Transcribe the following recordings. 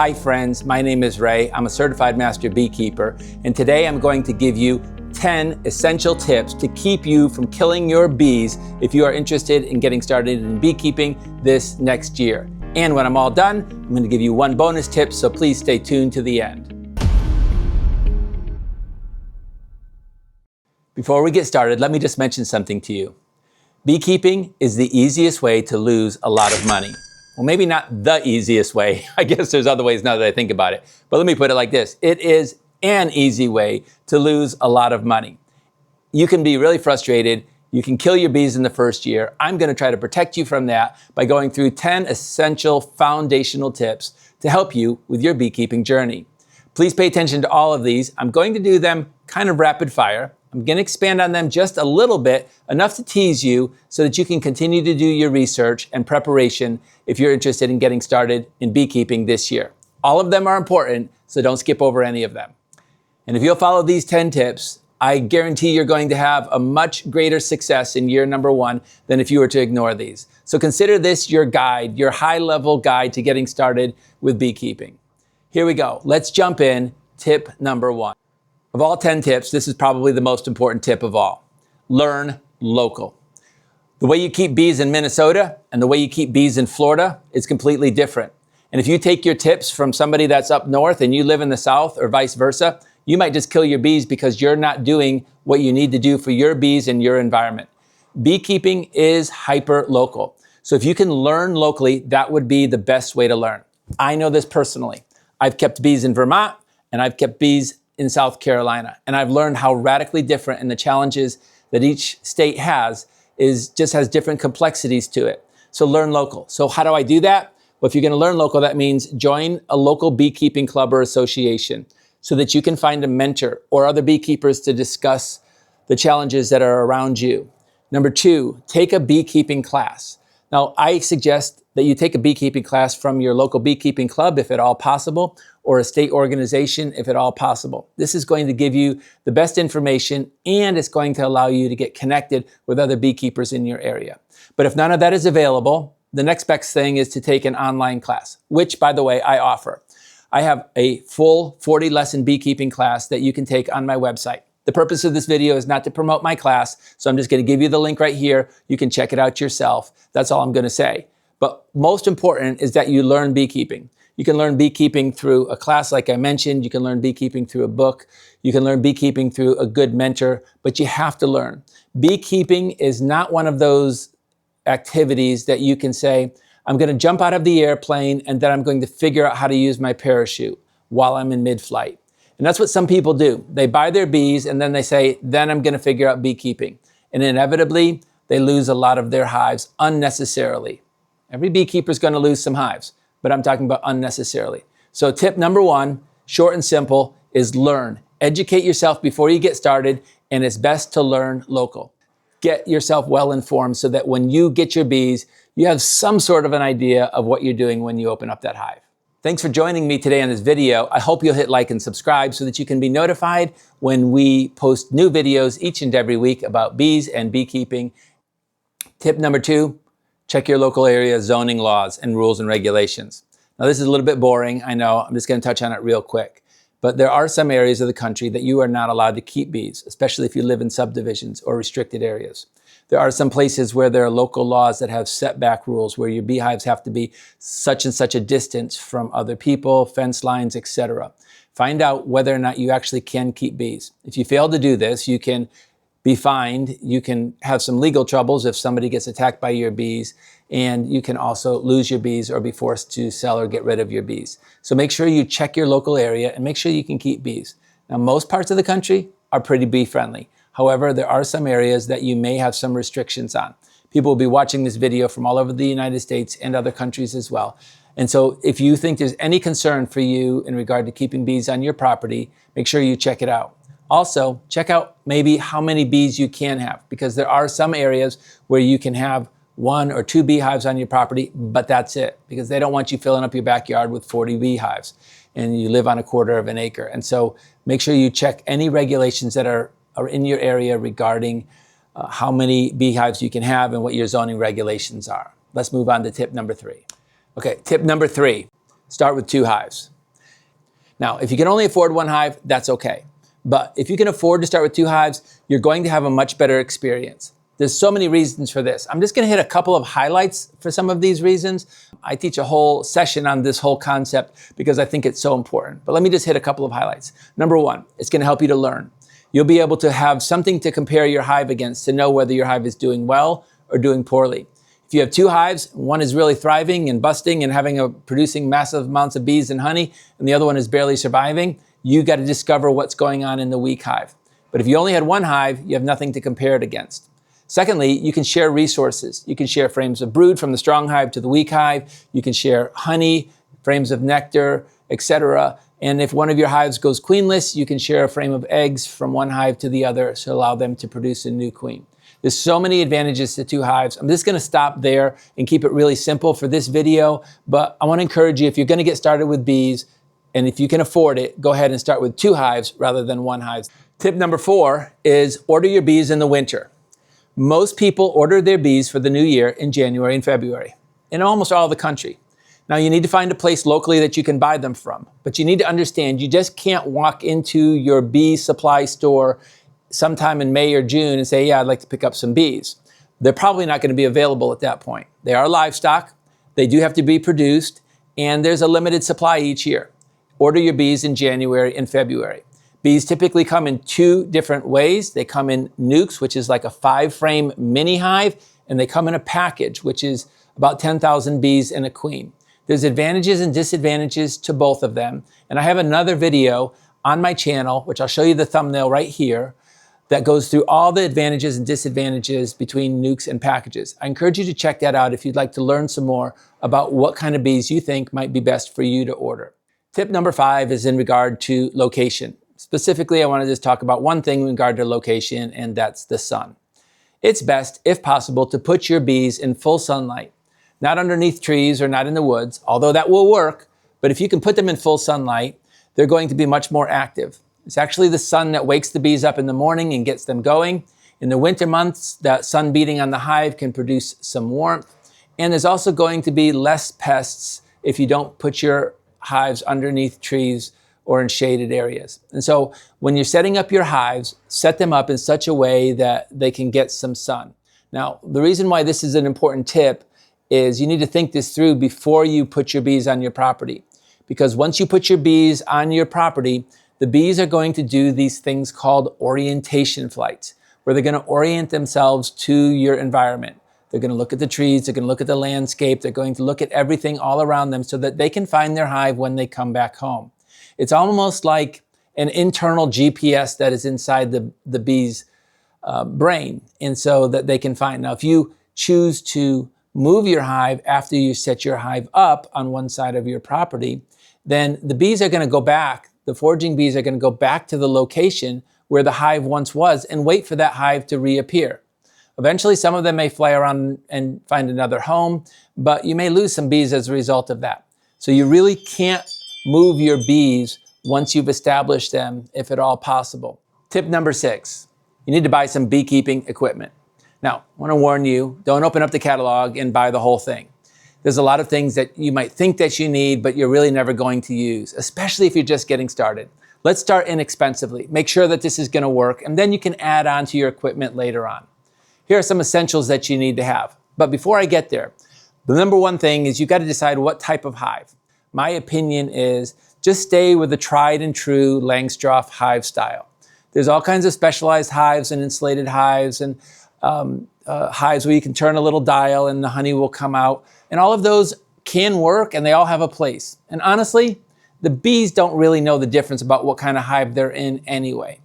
Hi friends, my name is Ray. I'm a certified master beekeeper, and today I'm going to give you 10 essential tips to keep you from killing your bees if you are interested in getting started in beekeeping this next year. And when I'm all done, I'm going to give you one bonus tip, so please stay tuned to the end. Before we get started, let me just mention something to you. Beekeeping is the easiest way to lose a lot of money. Well, maybe not the easiest way. I guess there's other ways now that I think about it. But let me put it like this. It is an easy way to lose a lot of money. You can be really frustrated. You can kill your bees in the first year. I'm going to try to protect you from that by going through 10 essential foundational tips to help you with your beekeeping journey. Please pay attention to all of these. I'm going to do them kind of rapid fire. I'm going to expand on them just a little bit, enough to tease you so that you can continue to do your research and preparation if you're interested in getting started in beekeeping this year. All of them are important, so don't skip over any of them. And if you'll follow these 10 tips, I guarantee you're going to have a much greater success in year number 1 than if you were to ignore these. So consider this your guide, your high-level guide to getting started with beekeeping. Here we go. Let's jump in. Tip number 1. Of all 10 tips, this is probably the most important tip of all. Learn local. The way you keep bees in Minnesota and the way you keep bees in Florida is completely different. And if you take your tips from somebody that's up north and you live in the south or vice versa, you might just kill your bees because you're not doing what you need to do for your bees and your environment. Beekeeping is hyper-local. So if you can learn locally, that would be the best way to learn. I know this personally. I've kept bees in Vermont and I've kept bees in South Carolina. And I've learned how radically different, and the challenges that each state has just has different complexities to it. So learn local. So how do I do that? Well, if you're going to learn local, that means join a local beekeeping club or association so that you can find a mentor or other beekeepers to discuss the challenges that are around you. Number 2, take a beekeeping class. Now, I suggest that you take a beekeeping class from your local beekeeping club, if at all possible, or a state organization, if at all possible. This is going to give you the best information, and it's going to allow you to get connected with other beekeepers in your area. But if none of that is available, the next best thing is to take an online class, which, by the way, I offer. I have a full 40-lesson beekeeping class that you can take on my website. The purpose of this video is not to promote my class, so I'm just going to give you the link right here. You can check it out yourself. That's all I'm going to say. But most important is that you learn beekeeping. You can learn beekeeping through a class like I mentioned. You can learn beekeeping through a book. You can learn beekeeping through a good mentor, but you have to learn. Beekeeping is not one of those activities that you can say, I'm going to jump out of the airplane and then I'm going to figure out how to use my parachute while I'm in mid-flight. And that's what some people do. They buy their bees and then they say, then I'm going to figure out beekeeping. And inevitably, they lose a lot of their hives unnecessarily. Every beekeeper is going to lose some hives, but I'm talking about unnecessarily. So tip number 1, short and simple, is learn. Educate yourself before you get started, and it's best to learn local. Get yourself well informed so that when you get your bees, you have some sort of an idea of what you're doing when you open up that hive. Thanks for joining me today on this video. I hope you'll hit like and subscribe so that you can be notified when we post new videos each and every week about bees and beekeeping. Tip number 2, check your local area zoning laws and rules and regulations. Now this is a little bit boring, I know. I'm just going to touch on it real quick. But there are some areas of the country that you are not allowed to keep bees, especially if you live in subdivisions or restricted areas. There are some places where there are local laws that have setback rules where your beehives have to be such and such a distance from other people, fence lines, etc. Find out whether or not you actually can keep bees. If you fail to do this, you can be fined, you can have some legal troubles if somebody gets attacked by your bees, and you can also lose your bees or be forced to sell or get rid of your bees. So make sure you check your local area and make sure you can keep bees. Now, most parts of the country are pretty bee friendly. However, there are some areas that you may have some restrictions on. People will be watching this video from all over the United States and other countries as well. And so if you think there's any concern for you in regard to keeping bees on your property, make sure you check it out. Also, check out maybe how many bees you can have, because there are some areas where you can have 1 or 2 beehives on your property, but that's it, because they don't want you filling up your backyard with 40 beehives and you live on a 1/4 of an acre. And so make sure you check any regulations that are in your area regarding how many beehives you can have and what your zoning regulations are. Let's move on to tip number 3. Okay, tip number 3, start with 2 hives. Now, if you can only afford one hive, that's okay. But if you can afford to start with 2 hives, you're going to have a much better experience. There's so many reasons for this. I'm just gonna hit a couple of highlights for some of these reasons. I teach a whole session on this whole concept because I think it's so important. But let me just hit a couple of highlights. Number 1, it's gonna help you to learn. You'll be able to have something to compare your hive against to know whether your hive is doing well or doing poorly. If you have 2 hives, one is really thriving and busting and producing massive amounts of bees and honey, and the other one is barely surviving, you got to discover what's going on in the weak hive. But if you only had 1 hive, you have nothing to compare it against. Secondly, you can share resources. You can share frames of brood from the strong hive to the weak hive. You can share honey, frames of nectar, etc. And if one of your hives goes queenless, you can share a frame of eggs from one hive to the other to allow them to produce a new queen. There's so many advantages to 2 hives. I'm just gonna stop there and keep it really simple for this video, but I wanna encourage you, if you're gonna get started with bees, and if you can afford it, go ahead and start with 2 hives rather than 1 hive. Tip number 4 is order your bees in the winter. Most people order their bees for the new year in January and February, in almost all the country. Now you need to find a place locally that you can buy them from, but you need to understand you just can't walk into your bee supply store sometime in May or June and say, yeah, I'd like to pick up some bees. They're probably not going to be available at that point. They are livestock, they do have to be produced, and there's a limited supply each year. Order your bees in January and February. Bees typically come in 2 different ways. They come in nukes, which is like a 5-frame mini hive, and they come in a package, which is about 10,000 bees and a queen. There's advantages and disadvantages to both of them. And I have another video on my channel, which I'll show you the thumbnail right here, that goes through all the advantages and disadvantages between nukes and packages. I encourage you to check that out if you'd like to learn some more about what kind of bees you think might be best for you to order. Tip number 5 is in regard to location. Specifically, I want to just talk about one thing in regard to location, and that's the sun. It's best, if possible, to put your bees in full sunlight, not underneath trees or not in the woods, although that will work, but if you can put them in full sunlight, they're going to be much more active. It's actually the sun that wakes the bees up in the morning and gets them going. In the winter months, that sun beating on the hive can produce some warmth, and there's also going to be less pests if you don't put your hives underneath trees or in shaded areas. And so when you're setting up your hives, set them up in such a way that they can get some sun. Now, the reason why this is an important tip is you need to think this through before you put your bees on your property. Because once you put your bees on your property, the bees are going to do these things called orientation flights, where they're going to orient themselves to your environment. They're going to look at the trees, they're going to look at the landscape, they're going to look at everything all around them so that they can find their hive when they come back home. It's almost like an internal GPS that is inside the bee's brain, and so that they can find. Now, if you choose to move your hive after you set your hive up on one side of your property, then the bees are going to go back, the foraging bees are going to go back to the location where the hive once was and wait for that hive to reappear. Eventually, some of them may fly around and find another home, but you may lose some bees as a result of that. So you really can't move your bees once you've established them, if at all possible. Tip number 6, you need to buy some beekeeping equipment. Now, I want to warn you, don't open up the catalog and buy the whole thing. There's a lot of things that you might think that you need, but you're really never going to use, especially if you're just getting started. Let's start inexpensively. Make sure that this is going to work, and then you can add on to your equipment later on. Here are some essentials that you need to have. But before I get there, the number 1 thing is you got to decide what type of hive. My opinion is just stay with the tried and true Langstroth hive style. There's all kinds of specialized hives and insulated hives and hives where you can turn a little dial and the honey will come out. And all of those can work and they all have a place. And honestly, the bees don't really know the difference about what kind of hive they're in anyway.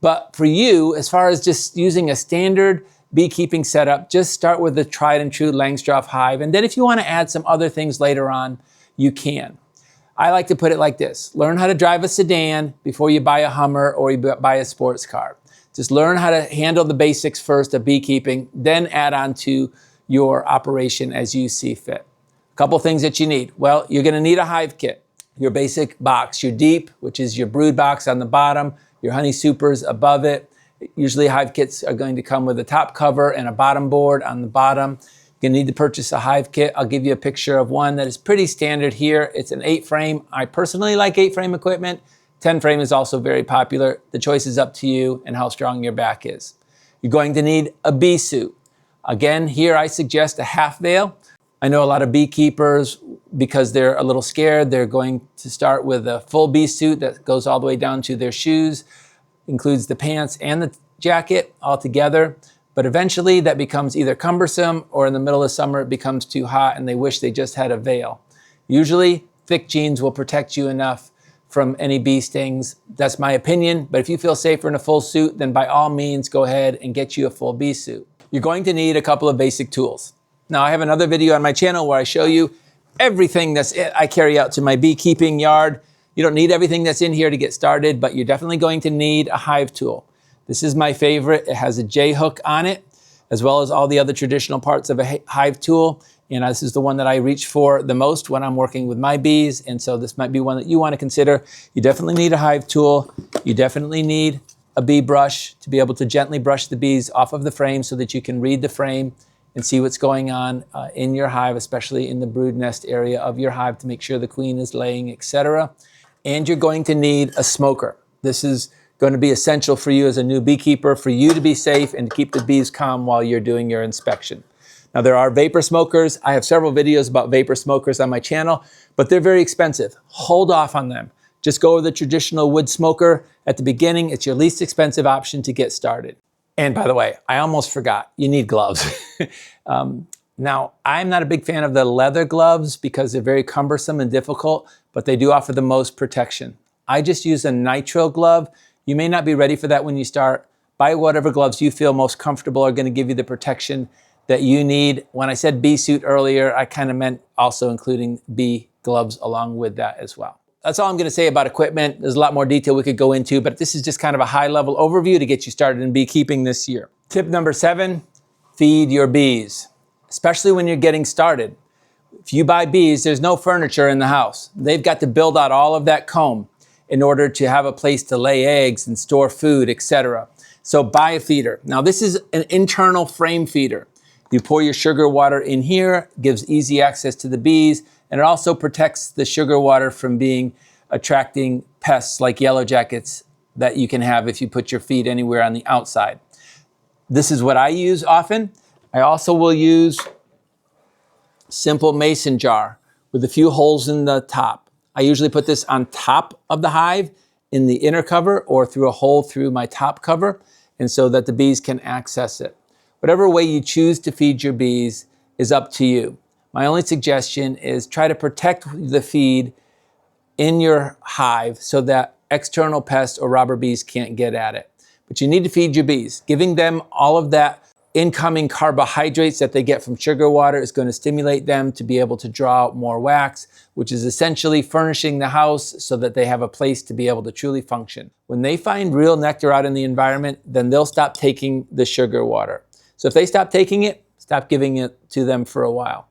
But for you, as far as just using a standard beekeeping setup, just start with the tried and true Langstroth hive. And then if you want to add some other things later on, you can. I like to put it like this. Learn how to drive a sedan before you buy a Hummer or you buy a sports car. Just learn how to handle the basics first of beekeeping, then add on to your operation as you see fit. A couple things that you need. Well, you're going to need a hive kit. Your basic box, your deep, which is your brood box on the bottom, your honey supers above it. Usually hive kits are going to come with a top cover and a bottom board on the bottom. You're gonna need to purchase a hive kit. I'll give you a picture of one that is pretty standard here. It's an 8-frame. I personally like 8-frame equipment. 10-frame is also very popular. The choice is up to you and how strong your back is. You're going to need a bee suit. Again, here I suggest a half veil. I know a lot of beekeepers, because they're a little scared, they're going to start with a full bee suit that goes all the way down to their shoes, includes the pants and the jacket all together. But eventually that becomes either cumbersome, or in the middle of summer it becomes too hot and they wish they just had a veil. Usually thick jeans will protect you enough from any bee stings. That's my opinion, but if you feel safer in a full suit, then by all means go ahead and get you a full bee suit. You're going to need a couple of basic tools. Now I have another video on my channel where I show you everything I carry out to my beekeeping yard. You don't need everything that's in here to get started, but you're definitely going to need a hive tool. This is my favorite. It has a J hook on it, as well as all the other traditional parts of a hive tool. And this is the one that I reach for the most when I'm working with my bees. And so this might be one that you want to consider. You definitely need a hive tool. You definitely need a bee brush to be able to gently brush the bees off of the frame so that you can read the frame and see what's going on in your hive, especially in the brood nest area of your hive, to make sure the queen is laying, etc. And you're going to need a smoker. This is going to be essential for you as a new beekeeper, for you to be safe and to keep the bees calm while you're doing your inspection. Now there are vapor smokers. I have several videos about vapor smokers on my channel, but they're very expensive. Hold off on them. Just go with the traditional wood smoker at the beginning. It's your least expensive option to get started. And by the way, I almost forgot, you need gloves. Now, I'm not a big fan of the leather gloves because they're very cumbersome and difficult, but they do offer the most protection. I just use a nitrile glove. You may not be ready for that when you start. Buy whatever gloves you feel most comfortable are going to give you the protection that you need. When I said bee suit earlier, I kind of meant also including bee gloves along with that as well. That's all I'm going to say about equipment. There's a lot more detail we could go into, but this is just kind of a high-level overview to get you started in beekeeping this year. Tip number 7, feed your bees, especially when you're getting started. If you buy bees, there's no furniture in the house. They've got to build out all of that comb in order to have a place to lay eggs and store food, etc. So buy a feeder. Now this is an internal frame feeder. You pour your sugar water in here, gives easy access to the bees, and it also protects the sugar water from attracting pests like yellow jackets that you can have if you put your feed anywhere on the outside. This is what I use often. I also will use simple mason jar with a few holes in the top. I usually put this on top of the hive in the inner cover or through a hole through my top cover, and so that the bees can access it. Whatever way you choose to feed your bees is up to you. My only suggestion is try to protect the feed in your hive so that external pests or robber bees can't get at it. But you need to feed your bees. Giving them all of that incoming carbohydrates that they get from sugar water is going to stimulate them to be able to draw out more wax, which is essentially furnishing the house so that they have a place to be able to truly function. When they find real nectar out in the environment, then they'll stop taking the sugar water. So if they stop taking it, stop giving it to them for a while.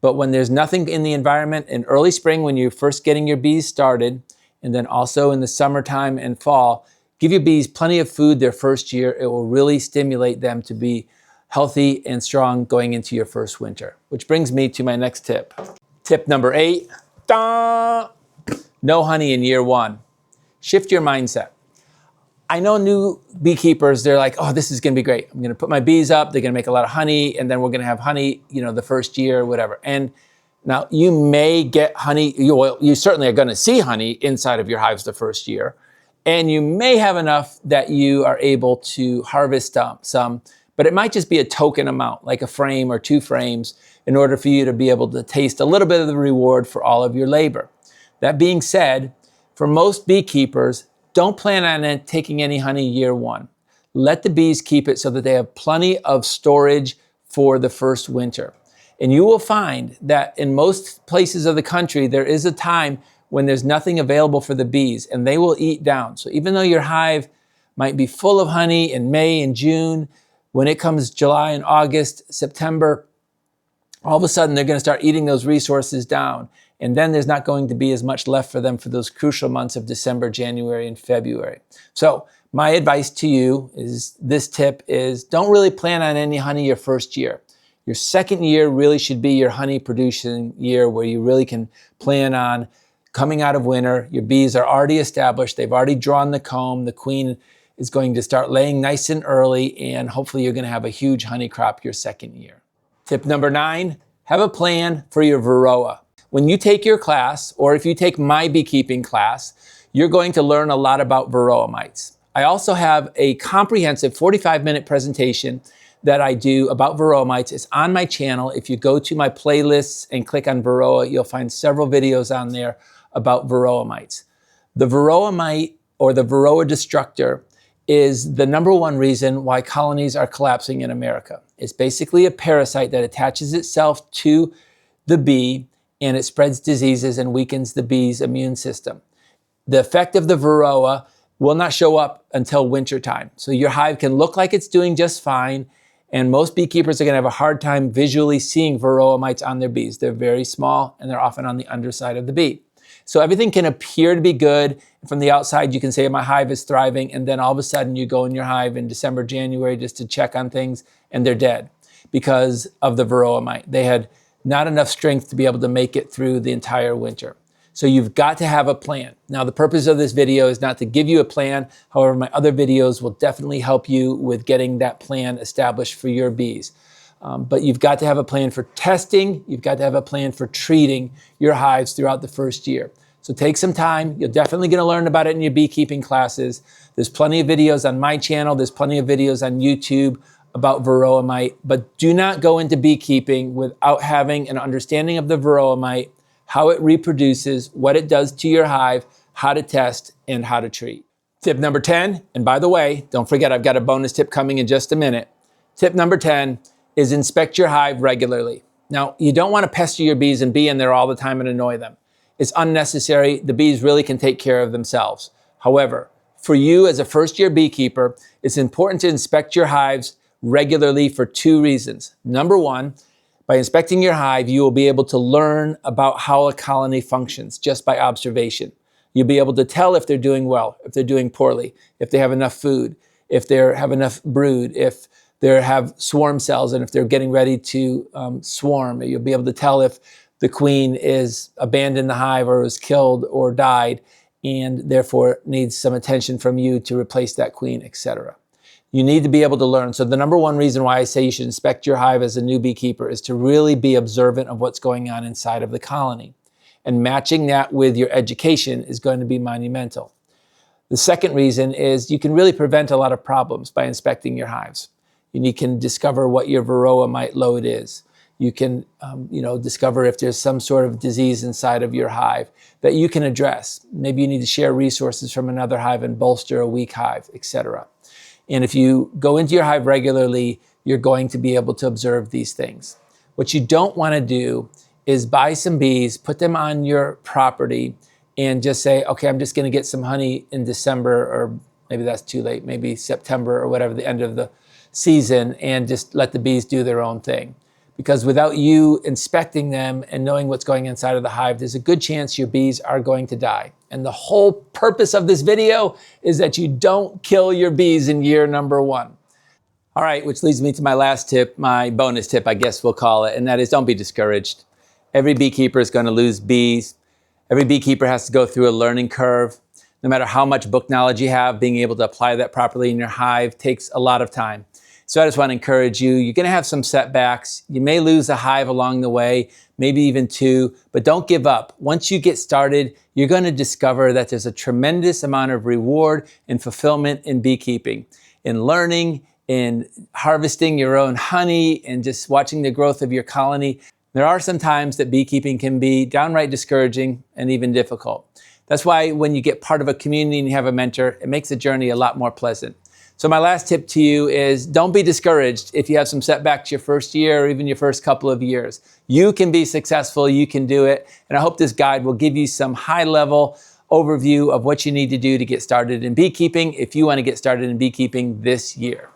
But when there's nothing in the environment in early spring, when you're first getting your bees started, and then also in the summertime and fall, give your bees plenty of food their first year. It will really stimulate them to be healthy and strong going into your first winter. Which brings me to my next tip. Tip number 8, no honey in year 1. Shift your mindset. I know new beekeepers, they're like, oh, this is gonna be great. I'm gonna put my bees up, they're gonna make a lot of honey, and then we're gonna have honey, the first year, whatever. And now you may get honey, you certainly are gonna see honey inside of your hives the first year, and you may have enough that you are able to harvest some, but it might just be a token amount, like a frame or 2 frames, in order for you to be able to taste a little bit of the reward for all of your labor. That being said, for most beekeepers, don't plan on taking any honey year 1. Let the bees keep it so that they have plenty of storage for the first winter. And you will find that in most places of the country, there is a time when there's nothing available for the bees and they will eat down. So even though your hive might be full of honey in May and June, when it comes July and August, September, all of a sudden they're going to start eating those resources down. And then there's not going to be as much left for them for those crucial months of December, January, and February. So my advice to you is, this tip is, don't really plan on any honey your first year. Your second year really should be your honey producing year, where you really can plan on coming out of winter. Your bees are already established. They've already drawn the comb. The queen is going to start laying nice and early, and hopefully you're going to have a huge honey crop your second year. Tip number 9, have a plan for your Varoa. When you take your class, or if you take my beekeeping class, you're going to learn a lot about Varoa mites. I also have a comprehensive 45-minute presentation that I do about Varoa mites. It's on my channel. If you go to my playlists and click on Varoa, you'll find several videos on there about Varoa mites. The Varoa mite, or the Varoa destructor, is the number one reason why colonies are collapsing in America. It's basically a parasite that attaches itself to the bee, and it spreads diseases and weakens the bee's immune system. The effect of the Varoa will not show up until wintertime. So your hive can look like it's doing just fine, and most beekeepers are going to have a hard time visually seeing Varoa mites on their bees. They're very small, and they're often on the underside of the bee. So everything can appear to be good. From the outside, you can say my hive is thriving, and then all of a sudden you go in your hive in December, January just to check on things, and they're dead because of the Varoa mite. They had not enough strength to be able to make it through the entire winter. So you've got to have a plan. Now, the purpose of this video is not to give you a plan. However, my other videos will definitely help you with getting that plan established for your bees. But you've got to have a plan for testing. You've got to have a plan for treating your hives throughout the first year. So take some time. You're definitely going to learn about it in your beekeeping classes. There's plenty of videos on my channel. There's plenty of videos on YouTube about Varoa mite. But do not go into beekeeping without having an understanding of the Varoa mite, how it reproduces, what it does to your hive, how to test, and how to treat. Tip number 10, and by the way, don't forget I've got a bonus tip coming in just a minute. Tip number 10 is inspect your hive regularly. Now, you don't want to pester your bees and be in there all the time and annoy them. It's unnecessary. The bees really can take care of themselves. However, for you as a first-year beekeeper, it's important to inspect your hives regularly for 2 reasons. Number 1, by inspecting your hive, you will be able to learn about how a colony functions just by observation. You'll be able to tell if they're doing well, if they're doing poorly, if they have enough food, if they have enough brood, if they have swarm cells, and if they're getting ready to swarm. You'll be able to tell if the queen is abandoned the hive or is killed or died, and therefore needs some attention from you to replace that queen, etc. You need to be able to learn. So the number 1 reason why I say you should inspect your hive as a new beekeeper is to really be observant of what's going on inside of the colony. And matching that with your education is going to be monumental. The second reason is you can really prevent a lot of problems by inspecting your hives. And you can discover what your Varoa mite load is. You can discover if there's some sort of disease inside of your hive that you can address. Maybe you need to share resources from another hive and bolster a weak hive, etc. And if you go into your hive regularly, you're going to be able to observe these things. What you don't want to do is buy some bees, put them on your property, and just say, okay, I'm just going to get some honey in December, or maybe that's too late, maybe September or whatever, the end of the season, and just let the bees do their own thing. Because without you inspecting them and knowing what's going inside of the hive, there's a good chance your bees are going to die. And the whole purpose of this video is that you don't kill your bees in year number 1. All right, which leads me to my last tip, my bonus tip, I guess we'll call it, and that is don't be discouraged. Every beekeeper is going to lose bees. Every beekeeper has to go through a learning curve. No matter how much book knowledge you have, being able to apply that properly in your hive takes a lot of time. So I just want to encourage you, you're going to have some setbacks. You may lose a hive along the way, maybe even 2, but don't give up. Once you get started, you're going to discover that there's a tremendous amount of reward and fulfillment in beekeeping, in learning, in harvesting your own honey, and just watching the growth of your colony. There are some times that beekeeping can be downright discouraging and even difficult. That's why when you get part of a community and you have a mentor, it makes the journey a lot more pleasant. So my last tip to you is don't be discouraged if you have some setbacks your first year or even your first couple of years. You can be successful, you can do it, and I hope this guide will give you some high-level overview of what you need to do to get started in beekeeping if you want to get started in beekeeping this year.